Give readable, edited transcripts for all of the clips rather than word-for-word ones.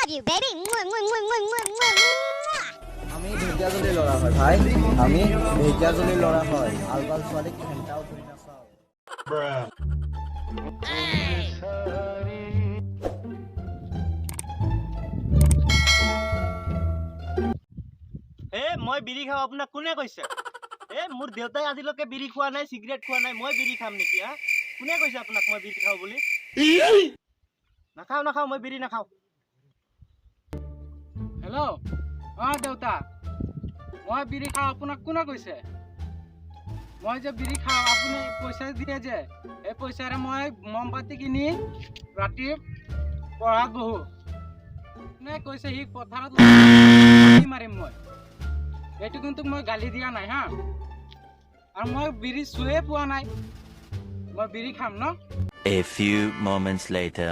love you, baby. আমি ঢেকিয়াজুলি লৰা হয় ভাই আমি ঢেকিয়াজুলি লৰা হয় আলবাল ছোৱালীক ঘণ্টাও ধৰি নাচাও মই বিড়ি খাও আপোনাক কোনে কৈছে মোৰ দেউতাই আজিলৈকে বিড়ি খোৱা নাই সিগাৰেট খোৱা নাই মই বিড়ি খাম নেকি কোনে কৈছে আপোনাক মই বিড়ি খাও বুলি নাখাও মই বিড়ি নাখাও হেল্ল' দেউতা মই বিড়ি খাওঁ আপোনাক কোনে কৈছে মই যে বিড়ি খাওঁ আপুনি পইচা দিয়ে যে এই পইচাৰে মই মমবাতি কিনি ৰাতি পঢ়াত বহো কোনে কৈছে সি পথাৰত মাৰিম মই এইটো কিন্তু মই গালি দিয়া নাই হা আৰু মই বিড়ি চুয়ে পোৱা নাই মই বিড়ি খাম ন A few moments later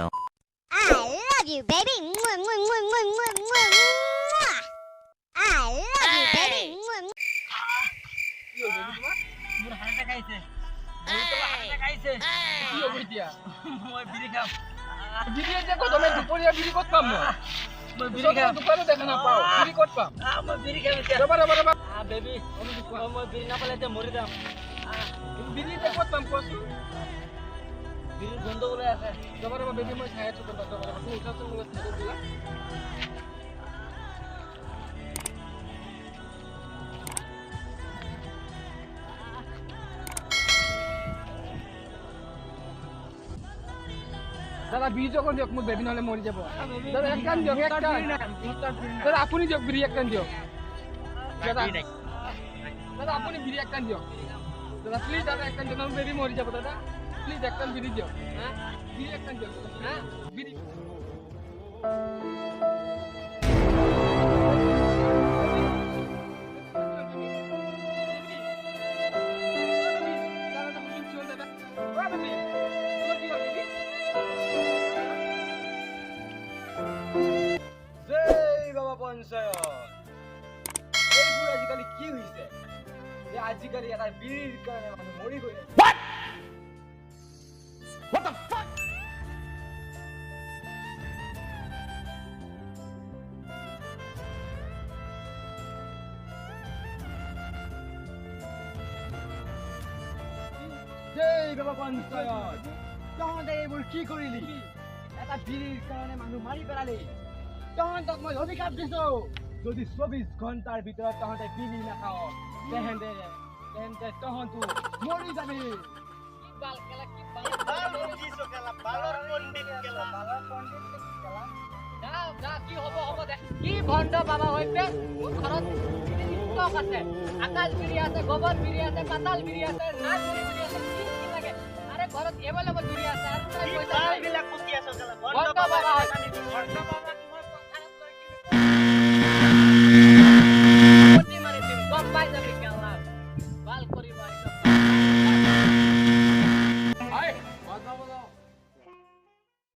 I love you, baby. I love you, baby. মোৰ হাতে খাইছে কি হ'ব এতিয়া মই বিড়ি খাম বিড়ি যে কদমে দুপৰীয়া বিড়ি ক'ত পাম মই বিড়ি খাম দোকানো দেখা নাপাওঁ বিড়ি ক'ত পাম মই বিড়ি খাম এতিয়া ৰবা বেবি মই বিড়ি নাপালে এতিয়া মৰি যাম বিড়ি যে ক'ত পাম কোৱাচোন বিড়িৰ গোন্ধ ওলাই আছে ৰবা বেবি মই চাই আছো ৰবা তুমি উঠাচোন মোক ফোন কৰিলা দাদা বিড়ি যখন দিয়ক মোৰ বেবি নহলে মৰি যাব দাদা এক কান দিয়ক দাদা আপুনি দিয়ক বিড়ি এক কান দিয়ক দাদা আপুনি বিড়ি এক কান দিয়ক দাদা প্লিজ দাদা এক কান দিয়ক মোৰ বেবি মৰি যাব দাদা প্লিজ এক কান বিড়ি দিয়ক বিড়ি এক কান দিয়ক বিড়ি আজিকালি কি হৈছে যে আজিকালি এটা বিড়িৰ কাৰণে মানুহ মৰি গৈ আছে What the fuck জয় বাবা পঞ্চায়ত তহঁতে এইবোৰ কি কৰিলি এটা বিড়িৰ কাৰণে মানুহ মাৰি পেলালি তহঁতক মই অধিকাৰ দিছো যদি 24 ঘণ্টাৰ ভিতৰত তহঁতে বিড়ি নাখাও তেহেঁতে তহঁতো মৰি যাবি কি ভণ্ড বাবা হৈছে ঘৰত আছে আকাশ বিড়ি আছে গোবৰ বিড়ি আছে পাতাল বিড়ি আছে নাচ বিড়ি আছে কি লাগে আরে ঘৰত এভেলেবল বিড়ি আছে আৰু